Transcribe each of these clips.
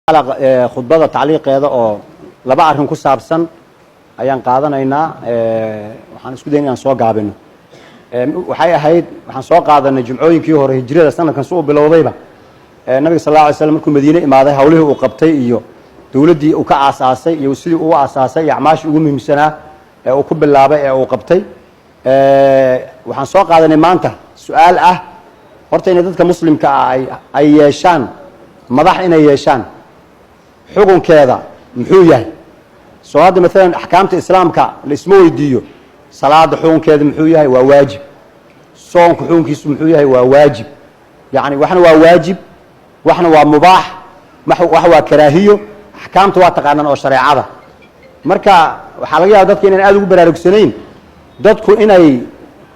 على خطبة تعليق هذا أو لبعض أرهم كسب سن أيام قاعدنا وحن سكودين عن سواق عبنا وحقيقة هيد وحن سواق قاعدنا جمعوين كيوه هجرة السنة كان سوق بالوضيبة النبي صلى الله عليه وسلم كل مدينة ما ذا حوله وقبتي إيوه دولدي وكأساسي يوصلي وأساسي يعماش يقوم من سنة وكب اللعبة وقبتي وحن سواق قاعدنا ما أنت سؤال horta dadka muslimka ay yeeshaan madax inay yeeshaan xukunkeeda muxuu yahay soo hadda mesela ahkaamta islaamka la isma weydiiyo salaada xukunkeeda muxuu yahay waa waajib soonku xukunkiisu muxuu yahay waa waajib yaani waxna waa waajib waxna waa mubaax wax waa karaahiyo ahkaamta waa taqaanaan oo shariicada marka waxa laga yaabaa dadka inaan aad ugu baraarugsanayn dadku inay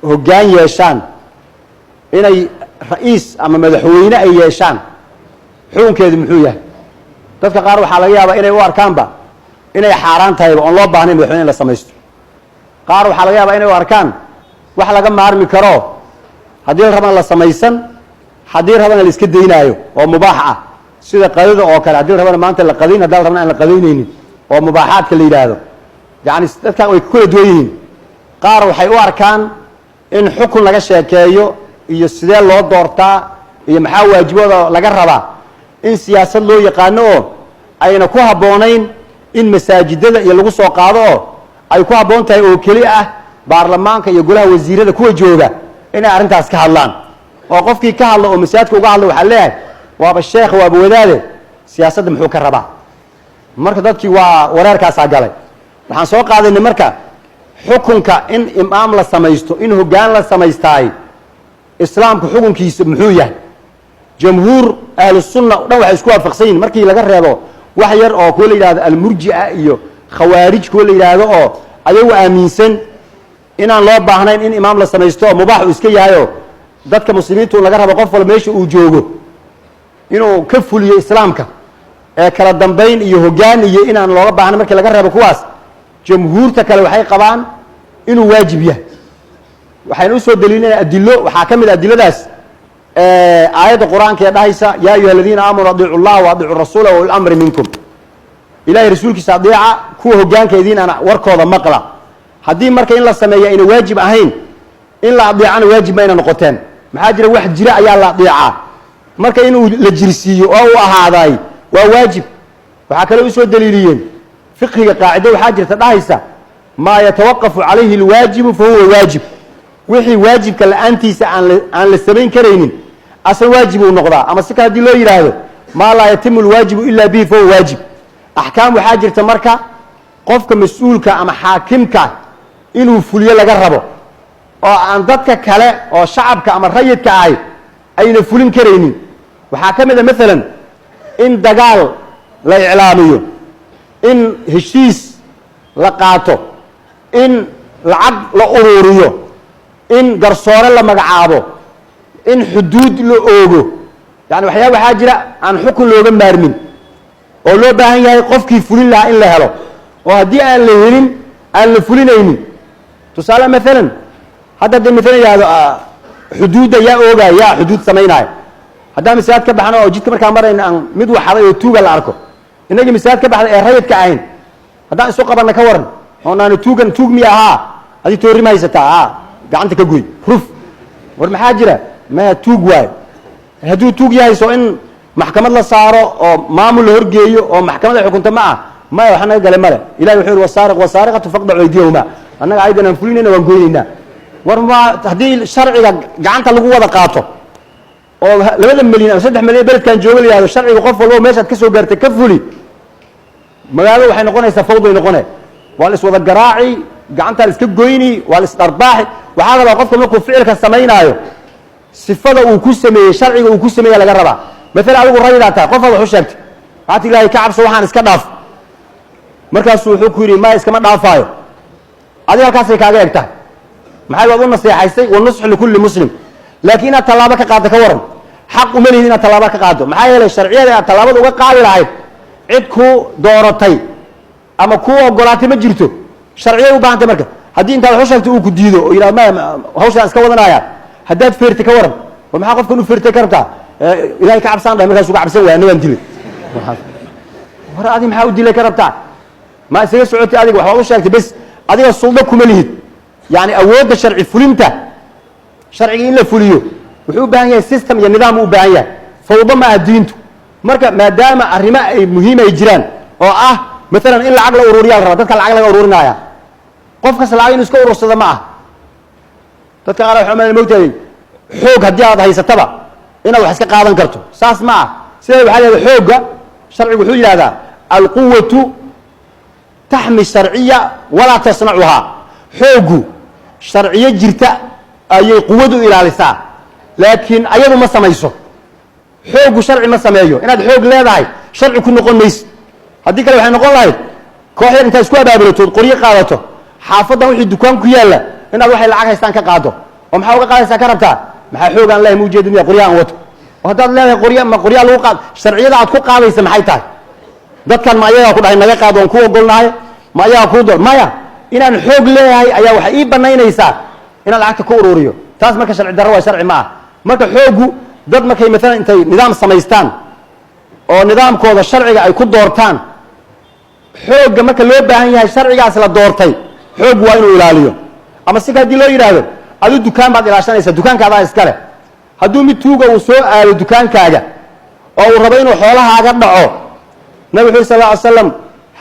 hoggaan yeeshaan inay رئيس أما مدحوينة أي يشان حون كذا محوية تذكر قارو حلاقيها بإنه واركان با إنه حاران تايب الله بانه مدحوينة لسميست قارو حلاقيها بإنه واركان وحلاقا ما عرمي كرو حدير ربنا لسميسن حدير ربنا لسكدين أيو ومباحة سيدة قديدة أوكال حدير ربنا ما أنت لقدين هدال ربنا لقدينين ومباحات كل هذا يعني تذكر كل دوين قارو حيو أركان إن حكم لك شيكايو iyo sidee loo doortaa iyo maxaa waajibada laga rabaa in siyaasad loo yaqaano ayna ku haboonayn in masaajidada iyo lagu soo qaado ay ku haboon tahay oo kali ah baarlamaanka iyo golaha wasiirada kuwa jooga inay arintaas ka hadlaan oo qofkii ka hadlo oo masaajidka uga hadlo waxa leeyahay waaba sheekh waaba wadaade siyaasadda muxuu ka rabaa marka dadkii waa wareerkaas galay waxaan soo qaadanay marka xukunka in imaam la samaysto in hoggaan la samaystaay إسلام كحكم كيس محوية جمهور أهل السنة نوع إسكوا فقسين مركي لقى هذا وحير أو كل هذا المرجئة إيو خوارج كل هذا أو أيوة آمين سن إن الله بحنين إن إمام لسنا يستوى مباح وإسكي هايو ذاتك مسلمين تقول لقى هذا قفل ماشي وجوجو إنه كفوا لي إسلام كلا دمبين يهجان إن الله بحنا مركي لقى هذا كواس جمهور تكلوا حي قبان إنه واجب يه waxay u soo daliinayaan adillo waxa kamid adilladaas aayada quraanka ee dhahaysa ya ayyuhalladheena aamanu adii'u allaha wa adii'u rasuula wa al-amru minkum ilaahay rasuulkiisa adeeca kuwa hoggaankeediina warkooda maqla hadii marka in la sameeyo in waajib ahayn in la adeecana waajib ma noqoteen maxaa jira wax jira ayaa la adeeca marka inuu la jirsiiyo oo uu ahaaday waa waajib waxa kale u soo daliiliyeen fiqhiga qaacida waxa jirta dhahaysa ma yatawaqqafu alayhi al-waajib fa huwa waajib wixii waajibka la'aantiisa aan la sameyn kareynin asal waajib uu noqdaa ama si kale loo yiraahdo ma la yatimu alwaajibu illa bi fa waajib ahkaam waxa jirta marka qofka mas'uulka ama haakimka inuu fuliyo laga rabo oo aan dadka kale oo shacabka ama rayidka ayna fulin kareynin waxa kamid ah midalan in dagaal la iclaamiyo in heshiis la qaato in lacag la ururiyo in garsoore la magacaabo in xuduud la oogo yani waxa jira aan xukun looga maarmin oo loo baahan yahay qofkii fulin lahaa in la helo oo hadii aan la helin aan la fulinaynin tusaale midalan hadda midalan yaado xuduudda yaa oogaya xuduud sameynay hadda misaad ka baxno oo jidka markaa marayna aan mid waxaday oo tuuga la arko inaga misaad ka baxday ee rayidka ahayn hadda isoo qabanna ka waran oo aan tuug mi aha hadii toorima haysataa gacanta ka gooy ruf war maxaa jira ma tuug waay haduu tuug yahay soo in maxkamad la saaro oo maamul la horgeeyo oo maxkamada xukunta ma waxna galay male ilaahay wuxuu wasaariq wasaariqatu faqdu aydiyahuma annaga aydan fulinayna waan gooynayna war ma hadii sharciga gacanta lagu wada qaato oo 2 milyan ama 3 milyan beledkan jooga leeyahay sharciga qof walba meesha ka soo gaartay ka fuli magaalo waxay noqonaysaa fawdo noqonay waa is wada garaaci gacanta iska gooyni waa is darbaax waxa la qofka markuu ficilka sameeynayo sifada uu ku sameeyay sharciga uu ku sameeyay laga rabaa mesela adigu rayidata qof wada u sheegtay waxa ilaahay ka cabso waxaan iska dhaaf markaas wuxuu ku yiri ma iska ma dhaafayo adiga halkaas ay kaaga egtaa maxay wad u naseexaysay oo nusxu likulli muslim laakiin aad talaabo ka qaado ka waran xaq u maleeyay inaad talaabo ka qaado maxay yeelay sharciyada aad talaabada uga qaadi lahayd cid ku dooratay ama ku ogolaatay ma jirto sharciyo u baahantay marka haddii inta wax sheegto uu ku diido oo ila ma hawsha iska wadanaya haddaad feerti ka waran oo maxaa qofkan u feertay kartaa ilaahay ka cabsan dhahay markaas uu ka cabsan waa nabaan dilay war adi maxaa u dilay ka rabtaa ma isaga socotay adiga waxaad u sheegtay bas adiga suldo kuma lihid yani awoodda sharci fulinta sharciga in la fuliyo wuxuu u baahan yahay system iyo nidaam u baahan yahay fawdo ma ah diintu marka maadaama arrimo ay muhiim ay jiraan oo ah maalan in lacag la ururiyaa la rabaa dadka lacag laga ururinaya qofkas lacag inuu iska urursada ma ah dadka qaar waxaa ma moogtahay xoog haddii aad haysataba inaad wax iska qaadan karto saas ma ah sida waxaa leedahay xoogga sharcigu wuxuu yidhahdaa alquwatu taxmi sharciya walaa tasnacuhaa xooggu sharciyo jirta ayay quwadu ilaalisaa laakiin ayadu ma samayso xooggu sharci ma sameeyo inaad xoog leedahay sharci ku noqon mayso haddii kale waxay noqon lahayd koox yar intaad isku abaabulatood qoryo qaadato xaafaddan wixii dukaan ku yaalla inaad waxay lacag haystaan ka qaado oo maxaa uga qaadaysaa ka rabtaa maxaa xoog aan leeyahay ma ujeedin miya qoryo aan wato oo haddaad leedahay qoryo ma qoryaa lagu qaad sharciyada aad ku qaadaysa maxay tahay dadkan ma ayagaa ku dhahay naga qaado oon ku ogolnahay ma ayagaa kuu doon maya inaan xoog leeyahay ayaa waxay ii banaynaysaa inaan lacagta ku ururiyo taas marka sharci darro waa sharci ma ah marka xooggu dad markay maalan intay nidaam samaystaan oo nidaamkooda sharciga ay ku doortaan xoogga marka loo baahan yahay sharcigaas la doortay xooggu waa inuu ilaaliyo ama sika haddii loo yidhaahdo adu dukaan baad ilaashanaysaa dukaankaadaa iskale hadduu mid tuuga uu soo aado dukaankaaga oo uu rabo inuu xoolahaaga dhaco nabig wuxu sal ly slam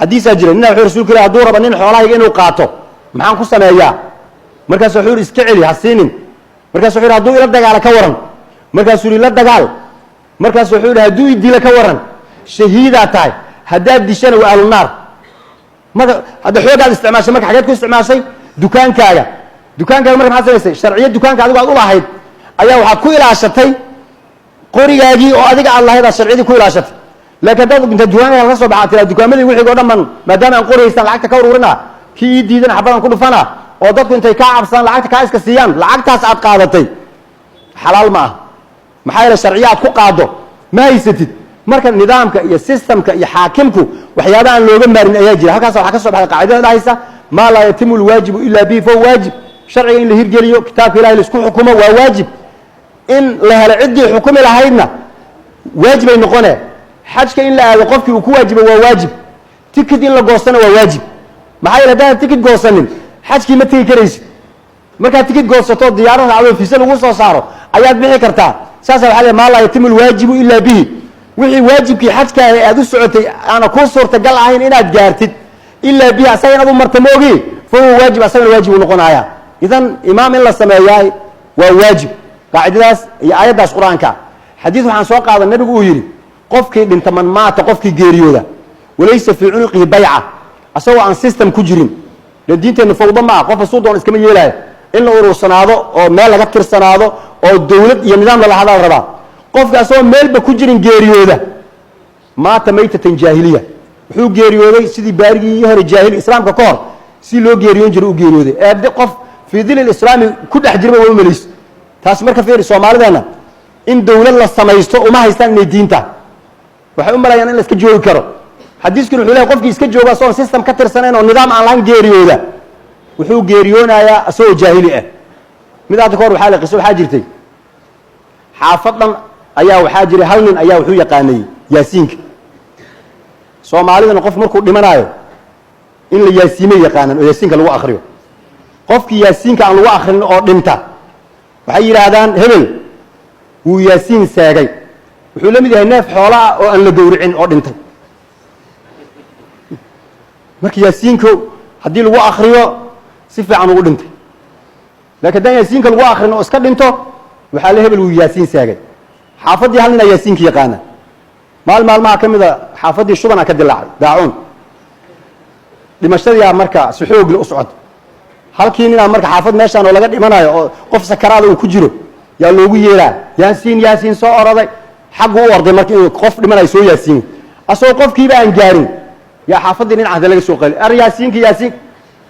xadiisaa jira nina wuxuu rasulka ilah haduu rabo nin xoolahayga inuu qaato maxaan ku sameeyaa markaasu wuxuu yidhi iska celi ha siinin markaasu wuxu yidhi hadduu ila dagaala ka waran markaasuu yidhi la dagaal markaasu wuxuu yidhi hadduu idila ka waran shahiidaa tahay haddaad dishana waa ahlunaar marka hadda xoogaad isticmaashay marka xageed ku isticmaashay dukaankaaga dukaankaaga marka maxaad samaysay sharciyo dukaanka adigu aad u lahayd ayaa waxaad ku ilaashatay qorigaagii oo adiga aad lahayd aad sharciyadii ku ilaashatay laakiin haddaad inta dukaankaaga ka soo baxaad tiraa dukaamadii wixii oo dhan man maadaama aan qori haystaan lacagta ka ururina kii ii diidana xabadan ku dhufana oo dadku intay kaa cabsadaan lacagta kaa iska siiyaan lacagtaas aad qaadatay xalaal ma ah maxaa yeele sharciyo aad ku qaado ma haysatid marka nidaamka iyo systemka iyo xaakimku waxyaaba aan looga maarin ayaa jira halkaas waxaa ka soo baxday qaacidada dhahaysa maa laa yatimu lwaajibu ila bihi fahuwa waajib sharciga in la hirgeliyo kitaabka ilahi laisku xukumo waa waajib in la helo ciddii xukumi lahaydna waajibay noqone xajka in la aado qofkii uu ku waajibo waa waajib tikid in la goostana waa waajib maxaa yeele haddaan tikid goosanin xajkii ma tegi karaysid markaad tikid goosato diyaarada adoo fiise lagu soo saaro ayaad bixi kartaa saasa waxa le maa laa yatimu lwaajibu ila bihi wixii waajibkii xajkaaga aad u socotay aana kuu suurtagal ahayn inaad gaartid ilaa bihi asaga inaad u marta moogi fahuwa waajib asagana waajib uu noqonaya idan imaam in la sameeyaay waa waajib qaacidadaas iyo aayaddaas qur-aanka xadiid waxaan soo qaadan nabigu uu yidhi qofkii dhinta man maata qofkii geeriyooda walaysa fii cunuqihi bayca asagoo aan system ku jirin lan diinteenna fawdo ma ah qofa suu doon iskama yeelaayo in la urursanaado oo meel laga tirsanaado oo dawlad iyo nidaam lalahadaa la rabaa qofka asagoo meelba ku jirin geeriyooda maata maytatan jaahiliya wuxuu geeriyooday sidii baarigii hore jaahili islaamka ka hor si loo geeriyoon jiray u geeriyooday ee qof fii dil islaami ku dhex jirba waa umalayso taas marka fiiri soomaalideena in dawlad la samaysto uma haystaan inay diinta waxay u malayaan in la iska joogi karo xadiiskuna wuxuu leeyahay qofkii iska jooga asagoon system ka tirsanayn oo nidaam aan lahayn geeriyooda wuxuu geeriyoonayaa asagoo jaahili ah mid hadda ka hor waxaa la qiso waxaa jirtay xaafad dhan ayaa waxaa jiray hal nin ayaa wuxuu yaqaanay yaasiinka soomaalidana qof markuu dhimanaayo in la yaasiimay yaqaanan oo yaasiinka lagu akriyo qofkii yaasiinka aan lagu akrin oo dhinta waxay yidhaahdaan hebel wuu yaasiin seegay wuxuu la mid yahay neef xoola ah oo aan la gowricin oo dhintay marka yaasiinka haddii lagu akriyo si fiican ugu dhintay laakiin haddaan yaasiinka lagu akrin oo iska dhinto waxaa la hebel wuu yaasiin seegay xaafaddii hal ninaa yaasiinka yaqaana maalmaha ka mida xaafaddii shubana ka dilaacay daacuun dhimashadiyaa marka si xoogle u socota halkii ninaa marka xaafad meeshaan oo laga dhimanayo oo qof sakaraada uu ku jiro yaa loogu yeeraa yaasiin soo oroday xaggu u orday marka inuu qof dhimanayo soo yaasiin asagoo qofkiiba aan gaarin yaa xaafaddii dhinac hadda laga soo qali ar yaasiin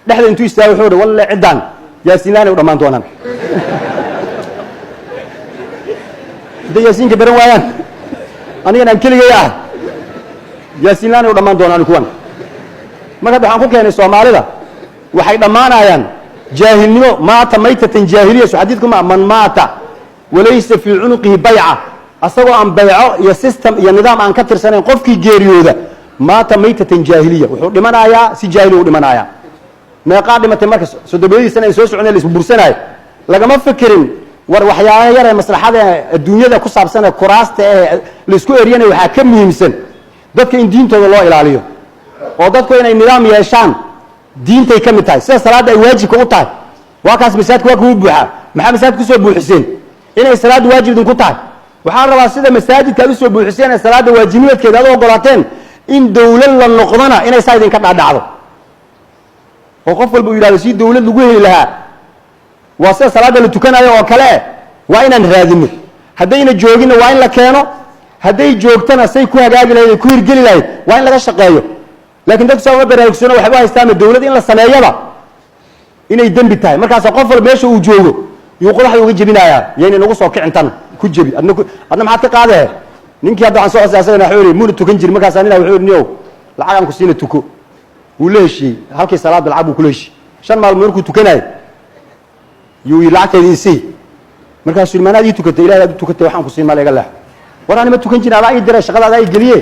dhexda intuu istaagay wuxuu hi walle ciddaan yaasiin laanay u dhammaan doonaan hadday yaasiinka baran waayaan anigan aan keligay ah yaasiin laanay u dhammaan doonaan kuwan marka waxaan ku keenay soomaalida waxay dhammaanayaan jaahilnimo maata maytatan jaahiliya so xadiidku ma man maata walaysa fii cunuqihi bayca asagoo aan bayco iyo system iyo nidaam aan ka tirsanayn qofkii geeriyooda maata maytatan jaahiliya wuxuu dhimanayaa si jaahili u dhimanayaa meeqaa dhimatay marka soddobadii sana ay soo soconay la isku bursanayo lagama fikirin war waxyaalaha yar ee maslaxada adduunyada ku saabsan ee kuraasta ee la isku eriyanayo waxaa ka muhiimsan dadka in diintooda loo ilaaliyo oo dadku inay nidaam yeeshaan diintay ka mid tahay sida salaadda ay waajibka u tahay waa kaas masaajidka waa kugu buuxaa maxaa masaajidka kusoo buuxiseen inay salaaddu waajib idinku tahay waxaa rabaa sida masaajidka aad usoo buuxiseen ee salaadda waajibiyaedkeeda aad u ogolaateen in dawlad la noqdana inay saa idinka dhaadhacdo oo qof walba uu yidhahdo si dawlad lagu heli lahaa waa sida salaadda la tukanayo oo kale waa inaan raadino haddayna jooginna waa in la keeno hadday joogtana say ku hagaagi lahayd ay ku hirgeli lahayd waa in laga shaqeeyo laakiin dadku saa uma baraarugsano waxay u haystaama dawlad in la sameeyaba inay dembi tahay markaasa qof walba meesha uu joogo yuu qodaxda uga jebinayaa yayna nagu soo kicin tan ku jebi adna maxaad ka qaadee ninkii hadda waxaan soo xasaasana wuxuu yidhi muuna tukan jirin markaasaa nina wuxuu yidhi niyow lacag aan ku siina tuko wuu la heshiiyey halkii salaadda lacag buu kula heshiiyey 5 maalmood markuu tukanayo yuu yidhi lacagteedii isii markaasuu yidhi maanaad ii tukatay ilahay aad u tukatay waxaan ku siin maa layga leexo war anima tukan jirin adaa ii diray shaqada adaa ii geliye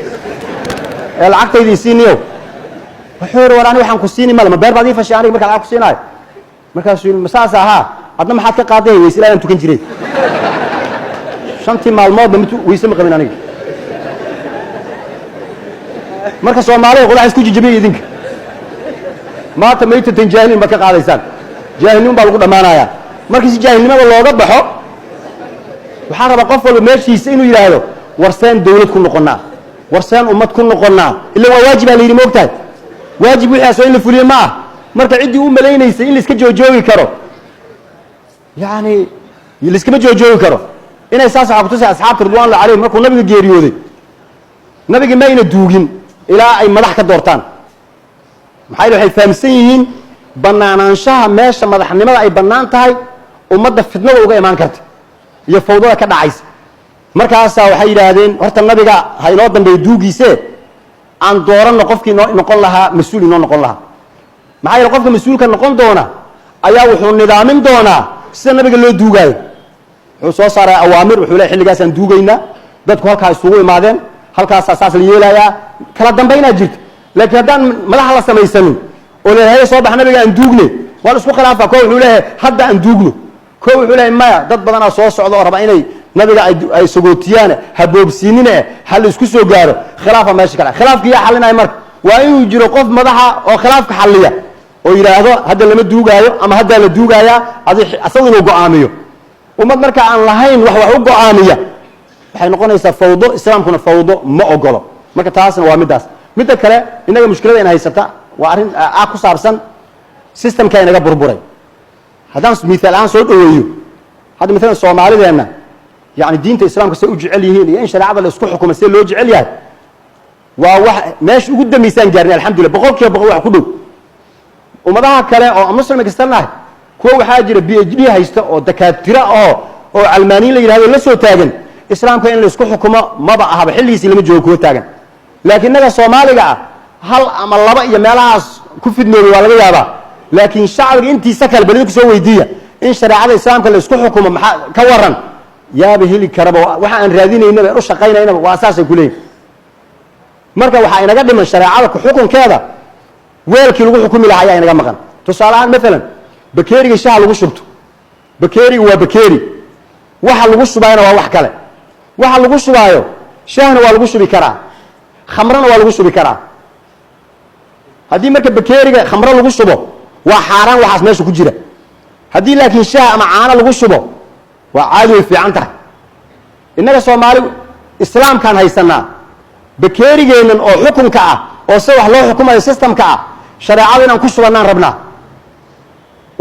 ee lacagtaydii isii niyow wuxuu yidhi war ani waxaan ku siini male ma beer baad ii fashay aniga markaa lacag ku siinaayo markaasuu yidhi masaas ahaa adna maxaad ka qaaday weyse ilaa aan tukan jiray 5 maalmoodba weyse ma qabin aniga marka Soomaaliya qodax isku jijibiyay idinka maanta maytatan jaahiliin ba ka qaadaysaan jaahiliin baa lagu dhamaanayaa markii si jaahilnimada looga baxo waxaa raba qof walba meeshiisa inuu yiraahdo warsaan dawlad ku noqonaa warsaan ummad ku noqonaa illa waa waajib la yiri moogtahay waajib wixii asoo in la fuliyo ma marka cidii u maleynaysa in la iska joojoogi karo yani la iska joojoogi karo inay saas waxa ku tusay asxaabta ridwaan la alayhim markuu nabiga geeriyooday nabiga ma ina duugin ilaa ay madax ka doortaan maxay waxay fahamsan yihiin banaanaanshaha meesha madaxnimada ay banaan tahay ummadda fitnada uga imaan karta iyo fawdada ka dhacaysa markaas waxay yiraahdeen horta nabiga ha inoo dambeey duugiise aan dooranno qofkii noqon lahaa mas'uul inoo noqon lahaa maxay qofka mas'uulka noqon doona ayaa wuxuu nidaamin doonaa sida nabiga loo duugaayo wuxuu soo saaray awaamir wuxuu leeyahay xilligaas aan duugayna dadku halka isugu imaadeen halkaas asaas la yeelayaa kala dambayna jirto laakiin haddaan madax la samaysanin oo leeyahay soo bax nabiga aan duugne wal isku khilaafa koox wuxuu leeyahay hadda aan duugno koox wuxuu leeyahay maya dad badan oo soo socdo oo raba inay nabiga ay sagootiyaan haboobsiinina hal isku soo gaaro khilaafa meesha kale khilaafkii yaa xalinay marka waa inuu jiro qof madaxa oo khilaafka xalliya oo yiraahdo hadda lama duugaayo ama hadda la duugaya asagu inuu go'aamiyo ummad marka aan lahayn wax u go'aamiya waxay noqonaysaa fawdo islaamkuna fawdo ma ogolo marka taasna waa midaas midda kale inaga mushkilada in haysata waa arin ku saabsan systemka inaga burburay haddaan miisaal aan soo dhaweeyo hadda midalan Soomaalideena yani diinta islaamka say u jecel yihiin iyo in shariicada la isku xukumo si loo jecel yahay waa wax meesh ugu dambeysaan gaarnay alxamdulillah boqolkiiba boqol wax ku dhow ummadaha kale oo muslim kastanahay kuwa waxaa jira PhD haysta oo dakaatira oo calmaaniin la yiraahdo la soo taagan islaamka in la isku xukumo maba ahaba xilligiisii lama joogo kuwa taagan laakiin naga Soomaaliga hal ama laba iyo meelahaas ku fidnoobay waa laga yaabaa laakiin shacabka intiisa kale balid ku soo weydiiya in shariicada islaamka la isku xukumo maxaa ka waran yaaba heli karaba waxa aan raadinaynaba u shaqaynaynaba waa asaas ay ku leeyihiin marka waxa inaga dhiman shariicada ku xukunkeeda weelkii lagu xukumi lahaa ayaa inaga maqan tusaale ahaan mesela bakeeriga shaha lagu shubto bakeeriga waa bakeeri waxa lagu shubayna waa wax kale waxa lagu shubayo shahna waa lagu shubi karaa khamrana waa lagu shubi karaa haddii marka bakeeriga khamro lagu shubo waa xaaraan waxaas meesha ku jira haddii laakiin shaah ama caano lagu shubo waa caadi way fiican tahay innaga Soomaali islaamkan haysanaa bakeerigeenan oo xukunka ah oo si wax loo xukumayo systemka ah shariicada inaan ku shubanaan rabnaa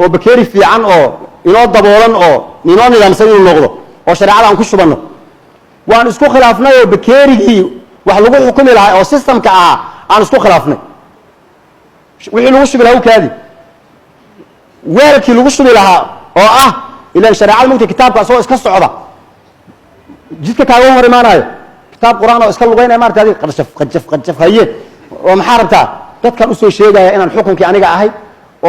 oo bakeeri fiican oo inoo daboolan oo inoo nidaamsan inuu noqdo oo shariicada aan ku shubanno waan isku khilaafnay oo bakeerigii wax lagu xukumi lahaa oo systemka ah aan isku khilaafnay wixii lagu shubi lahaa kaadi weelkii lagu shubi lahaa oo ah ilaa shariicada mugta kitaabka soo iska socda jidka kaaga hor imaanayo kitaab quraan oo iska luqeynay maartay qajaf haye oo maxaa rabtaa dadkan u soo sheegaya inaan xukunkii aniga ahay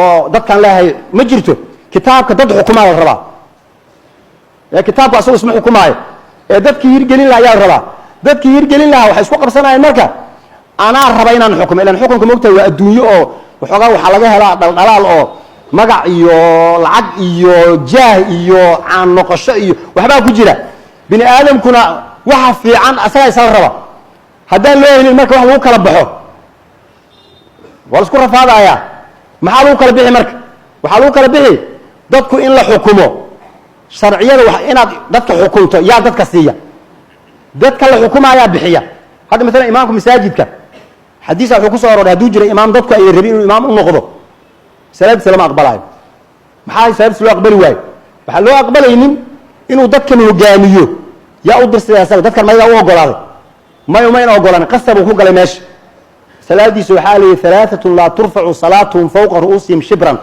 oo dadkan leeyahay ma jirto kitaabka dad xukumaa la rabaa ee kitaabka asoo isma xukumaayo ee dadkii hirgelin lahaa ayaa la rabaa dadkii hirgelin lahaa waxay isku qabsanayeen marka أنا ربنا نحكم إلى الحكم كمقتل والدنيا أو وحقا وحلاقها لا دلال أو مقع إيو العق إيو جاه إيو عن نقش إيو وحبا كجرة بني آدم كنا وحف عن أساس الربا هذا اللي هو المركب واحد وكلا بحوه والسكر هذا يا محلو كلا بيحي مركب وحلو كلا بيحي dadku in la xukumo sharciyada wax inaad dadka xukunto yaa dadka siiya dadka la xukumaya bixiya hada mesela imaamka masaajidka xadiis wuxuu ku soo aroray haduu jiro imaam dadku ay rabeen inuu imaam u noqdo salaad salaam aqbalay maxay salaad loo aqbali waay waxa loo aqbalaynin inuu dadkan hogaamiyo yaa u dirsaday asaga dadkan ma u ogolaaday ma ina ogolaan qasab ku galay meesha salaadiisu waxa leeyahay thalathatun la turfa'u salatuhum fawqa ru'usihim shibran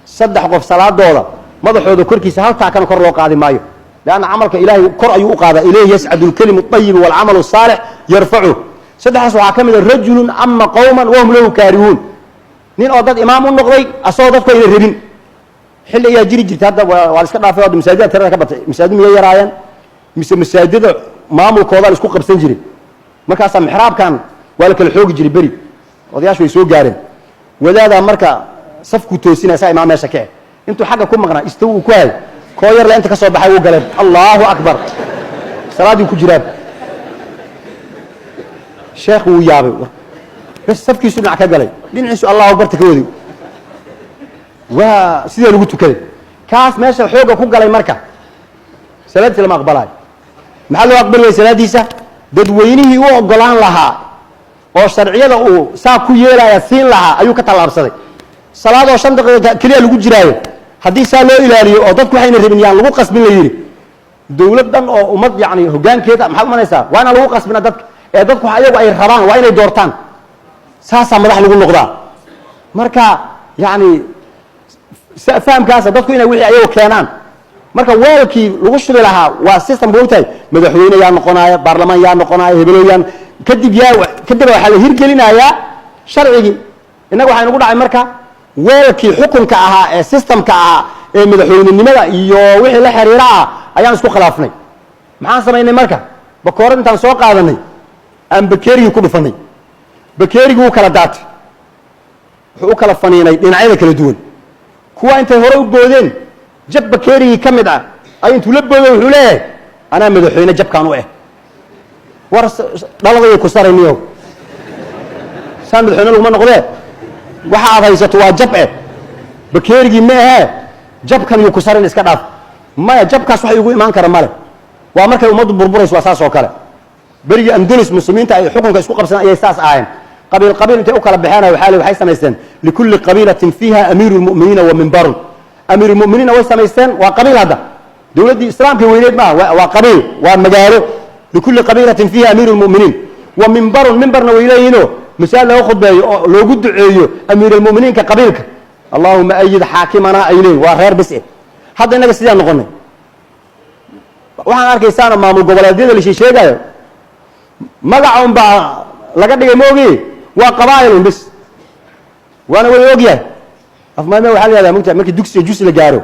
saddex qof salaadooda madaxooda korkiisa halka kan kor loo qaadi maayo laana amalka ilaahay kor ayuu u qaada ilayhi yas'adul kalimu at-tayyib wal 'amalu as-salih yarfa'u saddex waxa kamid rajulun amma qawman wa hum lahu karihun nin oo dad imaam u noqday asoo dadku ay rabin xilli ay jiri jirtay hadda waa iska dhaafay oo masaajidda tirada ka batay masaajidda miyay yaraayeen mise masaajidda maamulkooda isku qabsan jiray markaas mixraabkan waa la kala xoogi jiray bari odayaashu way soo gaareen wadaada marka safku toosinaysa imaam meesha ka intuu xagga ku maqnaa istaw ku hay koo yar la inta ka soo baxay uu galay Allahu akbar salaadii ku jiraan sheekhu uu yaabay bas safkiisu dhinac ka galay dhinaciisu Allahu akbar ka wadi waa sidii lagu tukaday kaas meesha xooga ku galay marka salaadii lama aqbalay maxaa loo aqbalay salaadiisa dadweynihii uu ogolaan lahaa oo sharciyada uu saa ku yeelaya siin lahaa ayuu ka talaabsaday salaado 5 daqiiqo kaliya lagu jiraayo hadii saa loo ilaaliyo oo dadku waxayna rabin yaan lagu qasbin la yiri dawladdan oo umad yaani hogaankeeda maxaa umanaysaa waana lagu qasbina dadka ee dadku ayagu ay rabaan waa inay doortaan saasa madax lagu noqdaa marka yaani fahamkaas dadku inay wixii ayagu keenaan marka weelkii lagu shiri lahaa waa system bootay madaxweyne yaa noqonaya baarlamaan yaa noqonaya hebelooyan kadib waxa la hirgelinayaa sharcigi inagu waxa inagu dhacay marka weelkii xukunka ahaa ee systemka ahaa ee madaxweynenimada iyo wixii la xiriira ayaan isku khilaafnay maxaan sameeynay marka bakooran intaan soo qaadanay aan bakeeriga ku dhufanay bakeerigu kala daatay wuxuu kala faniinay dhinacyada kala duwan kuwa intay hore u boodeen jab bakeeriga kamid ah ay intuu la booday wuxuu leeyahay ana madaxweyne jabkaan u war dhalada ku sarayniyo san madaxweyne lagu ma noqdee waxa aad haysato waa jab bakeerigi ma aha jabkan uu ku sarin iska dhaaf ma jabkaas wax ugu iimaan kara male waa markay umadu burburayso asaas oo kale bariga andalus muslimiinta ay xukunka isku qabsan ay saas aayeen qabiil intay u kala baxaan waxay sameeyeen likulli qabilatin fiha amirul mu'minina wa minbar amirul mu'minina way sameeyeen waa qabiil hada dawladda islaamka weyneed ma waa qabiil waa magaalo likulli qabilatin fiha amirul mu'minin wa minbarna wayleeyino مثال لو خطبه لو قد عيو أمير المؤمنين كقبيلك اللهم أيد حاكمنا أيلين وغير بسئ هذا إنك سيدان نقولنا وحنا أركي سانا مامو قبلاتين اللي شيء قايو مقعهم بقى لقد يموغي وقبائل بس وانا ويوغيه أفما ما وحالي هذا ممكن مركي دوكسي جوسي لقارو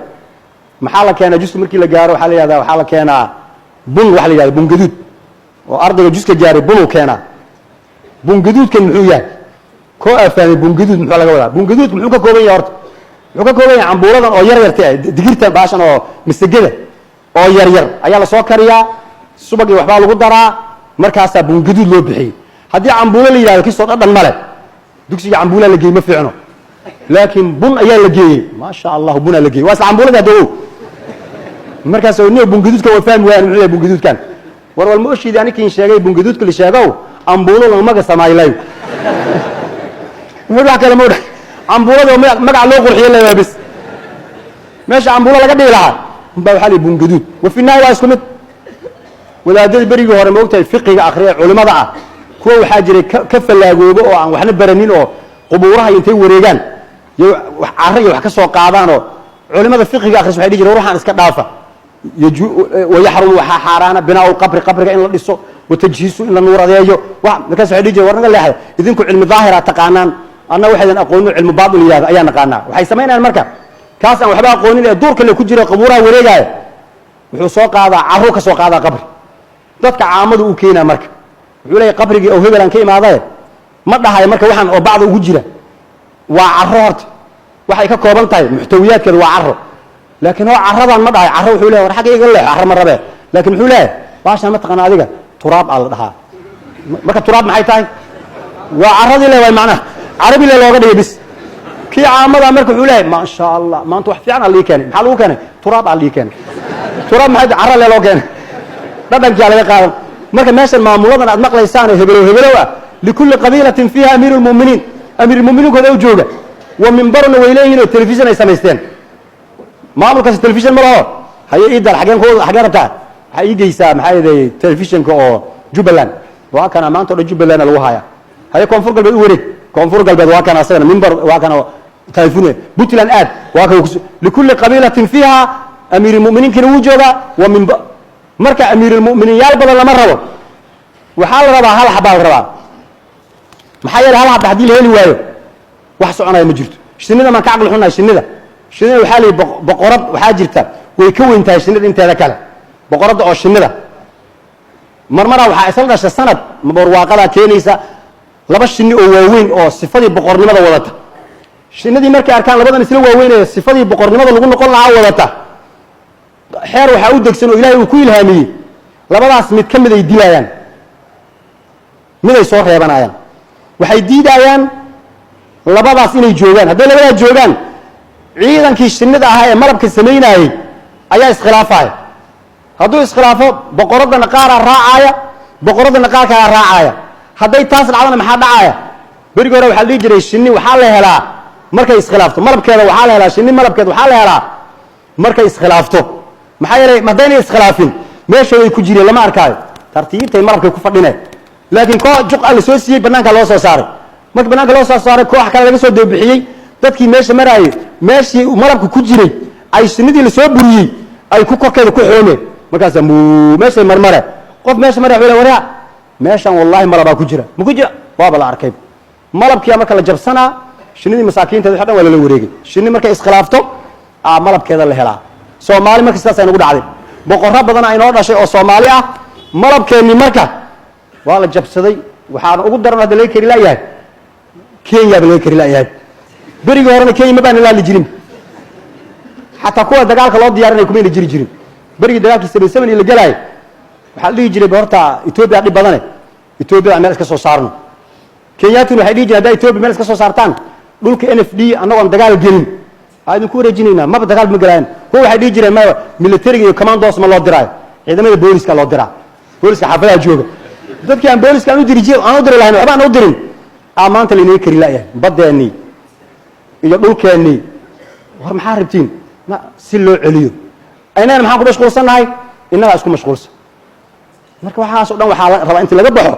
محالة كان جوسي مركي لقارو حالي هذا وحالة كان بن وحالي هذا بن قدود وأرض جوسي جاري بنو كان bungaduud kan muxuu yahay ko afaan bungaduud muxuu laga wadaa bungaduud muxuu ka kooban yahay horta muxuu ka kooban yahay cambuuradan oo yar yartay digirta baashan oo misagada oo yar yar ayaa la soo kariyaa subagii waxba lagu daraa markaas bungaduud loo bixiyay hadii cambuula la yiraahdo kiisoo dhadhan male dugsiga cambuula la geeyay ma fiicno laakiin bun ayaa la geeyay ma sha Allah bun la geeyay waa cambuulada doow markaas oo inuu bungaduudka waa fahmi waan muxuu yahay bungaduudkan war wal mushid yani kiin sheegay bungaduudka la sheegaw ambuulo lama samaylay wuxuu kale ma dhax ambuulada magac loo qurxiyo leeyahay bis meesha ambuulo laga dhigi lahaa baa waxa la bungaduud wafinaay waa isku mid walaadada bariga hore ma ogtahay fiqiga akhriya culimada ah kuwa waxa jiray ka falaagoobo oo aan waxna baranin oo qubuuraha intay wareegaan wax array wax ka soo qaadaan oo culimada fiqiga akhris waxay dhigeen ruuxan iska dhaafa ويحرم حارانا بناء القبر قبرك إن لسه وتجهيزه إن النور هذا يجوا وكاس حديجة ورنا اللي هذا إذنكم علم ظاهرة تقانان أنا واحد أقول علم باطن هذا أيانا قانا وحي سمينا المركب كاس أنا وحبا أقول لي الدور كله كجرا قبورها ورجع وحسوق هذا عروك سوق هذا قبر ذاتك عامد وكينا مركب يقول لي قبرك أو هبل أن كيما هذا ما dhahay marka waxaan oo bacda ugu jira waa carro horta waxay ka kooban tahay muxtawiyaadkeedu waa carro laakiin oo carradan ma dhahay carro wuxuu leeyahay war xaq iga leeyahay carro ma rabe laakiin wuxuu leeyahay baashan ma taqaan adiga turaab al dhahaa marka turaab maxay tahay waa carradii leeyahay macnaha carabi looga dhigay bis kii caamada marka wuxuu leeyahay ma sha Allah maanta wax fiican ali keenay maxaa lagu keenay turaab ali keenay turaab maxay carro loo keenay dhadhanka laga qaadan marka meeshan maamuladan aad maqlaysaan hebelo ah likulli qabiilatin fiha amirul mu'minin amirul mu'minin kooda jooga wa minbarna wayleeyeen oo television ay sameysteen maamulkaas television ma laho haye idar xageen rabtaa waxa ii geysaa maxay yeelay televisionka oo Jubbaland waa kana maanta oo Jubbaland lagu haya haye koonfur galbeed u wareeg koonfur galbeed waa kana asagana minbar waa kana television Puntland aad waa ka likulli qabiilatin fiha amirul mu'minin kana uu jooga wa minbar marka amirul mu'minin yaal badan lama rabo waxa la rabaa hal xabal rabaa maxay yeelay hal xabal hadii la heli waayo wax soconaya ma jirto shinida ma ka aqal xunay shinida waxa la boqorad waxa jirta way ka weyntahay shinida inteeda kale boqorada oo shinida marmara waxa isla dhashay sanad barwaaqada keenaysa laba shinni oo waaweyn oo sifadii boqornimada wadata shinidii markay arkaan labadan isla waaweyn ee sifadii boqornimada lagu noqon lahaa wadata xeer waxa uu degsan oo Ilaahay uu ku ilhaamiyay labadaas mid kamid ay dilayaan mid ay soo reebanayaan waxay diidayaan labadaas inay joogan haddii labadaas joogan ciidankii shinnida ahaa ee malabka sameynayay ayaa iskhilaafay hadduu iskhilaafo boqoradana qaar raacaya boqoradana qaar kale raacaya hadday taas dhacdana maxaa dhacaya bariga hore waxa la jiray shinni waxa la helaa markay iskhilaafto malabkeeda waxa la helaa shinni malabkeeda waxa la helaa markay iskhilaafto maxaa yeelay madayna iskhilaafin meesha way ku jireen lama arkaayo tartiibtay malabka ku fadhinay laakiin koox juq al soo siiyay banaanka loo soo saaray marka banaanka loo soo saaray koox kale laga soo deebixiyay dadkii meesha maraayay meeshii malabka ku jiray ay shinnidii la soo buriyay ay ku korkeeda ku xoomeen markaas meesha marmare qof meesha maraa wala waraa meeshan wallahi malaba ku jira ma ku jira waaba la arkay malabkii marka la jabsana shinnidii masaakiinteeda waxa dhan wala la wareegay shinni marka iskhilaafto malabkeeda la helaa Soomaali marka sidaas ay nagu dhacday boqorro badan ay noo dhashay oo Soomaali ah malabkeeni marka waa la jabsaday waxaan ugu daran hada la kari laayahay Kenya la kari laayahay bariga horena Kenya ma baan la jirin hatta kuwa dagaalka loo diyaarinay kuma jiri jirin bariga dagaalkii 77 la galay waxa la jiray horta Ethiopia dhib badan Ethiopia meel iska soo saarno Kenyatu waxay dhigi jireen Ethiopia meel iska soo saartaan dhulka NFD anagoon dagaal gelin aynu ku wareejinayna ma dagaal ma galaan kuwa waxay dhigi jireen ma military iyo commandos ma loo diray ciidamada booliska loo diraa booliska xaafadaha jooga dadkii aan booliska u diri jiray aan u diri lahayn waxba aan u dirin maanta la inay kari laayahay badeeni iyo dhulkeeni war maxaa rabtiin ma si loo celiyo aynaan maxaan ku mashquulsanahay inaga isku mashquulsan marka waxaas oo dhan waxa la rabaa inta laga baxo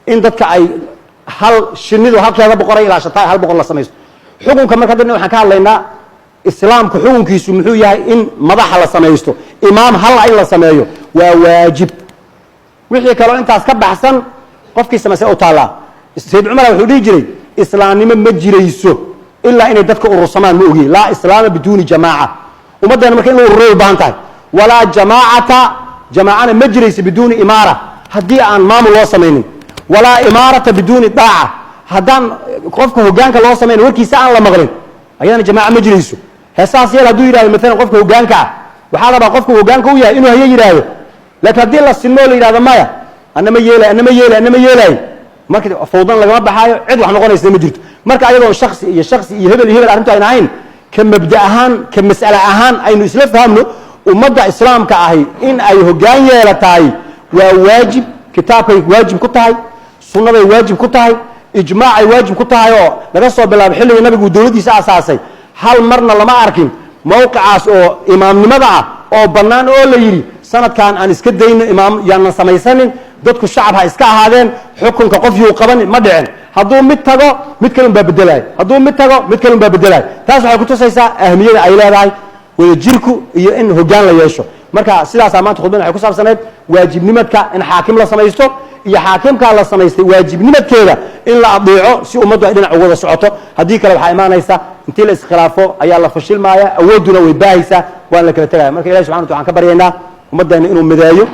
in dadka ay hal shinnidu halkeeda boqoray ilaa shatay hal boqor la sameeyo xukunka marka dadna waxaan ka hadlaynaa islaamku xukunkiisu muxuu yahay in madaxa la sameeyo imaam hal ay la sameeyo waa waajib wixii kale intaas ka baxsan qofkii sameeyay oo taala Sayyid Umar wuxuu dhigi jiray islaamnimo ma jirayso ilaa inay dadka urursamaan ma ogi la islaama biduuni jamaa umadana marka in uu ururo baan tahay wala jamaacana ma jirayso biduuni imaara hadii aan maamul loo sameeynin wala imaarata biduuni daa'a hadan qofka hogaanka loo sameeyno warkiisa aan la maqlin ayana jamaa ma jirayso heesaas yeel haduu yiraahdo mesela qofka hogaanka waxa la baa qofka hogaanka u yahay inuu haye yiraahdo laakiin hadii la sinmo la yiraahdo maya anama yeelay marka fawdan laga baxaayo cid wax noqonaysa ma jirto marka ayadoo shakhsi iyo hebel arintu ay ahayn ka mabda ahaan ka mas'ala ahaan aynu isla fahamno ummadda islaamka ahi in ay hogaan yeelataay waa waajib kitaabkay waajib ku tahay sunnaday waajib ku tahay ijmaacay waajib ku tahay oo laga soo bilaabo xilliga nabigu dawladiisa asaasay hal marna lama arkin mowqicaas oo imaamnimada ah oo banaan oo la yiri sanadkan aan iska dayno imaam yaan samaysanin dadku shacab ha iska ahaadeen xukunka qof yuu qaban ma dhicin hadduu mid tago mid kale baa bedelay hadduu mid tago mid kale baa bedelay taas waxay ku tusaysaa ahmiyada ay leedahay wada jirku iyo in hogaan la yeesho marka sidaas maanta khudbada waxay ku saabsaneed waajibnimadka in xaakim la samaysto iyo xaakimka la samaystay waajibnimadkeeda in la adeeco si ummaddu ay dhinac uga socoto hadii kale waxa imaanaysa intii la iskhilaafo ayaa la fashilmaaya awooduna way baahaysa waan la kala tagay marka Ilaahay subhanahu wa ta'ala ka baryeena ummadana inuu mideeyo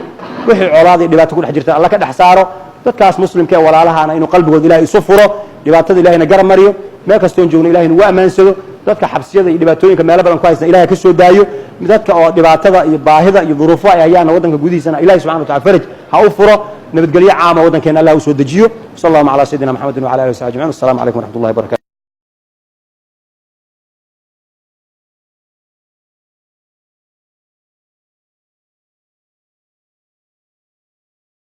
wixii colaadii dhibaato ku dhex jirta Allah ka dhex saaro dadkaas muslimka ee walaalahana inuu qalbigooda ilaahay isu furo dhibaatada ilaahayna garab mariyo meel kastoon joogno ilahay nagu ammaansado dadka xabsiyada iyo dhibaatooyinka meelo badan ku haysna ilahay ka soo daayo dadka oo dhibaatada iyo baahida iyo duruufo ay hayaana waddanka gudihiisana ilahay subxana wa tacala faraj ha u furo nabadgelyo caama waddankeena allah u soo dejiyo sal allahuma calaa sayidina maxamedin wala alihi wasaxbi ajmaciin assalamu calaykum waraxmat ullahi barakatu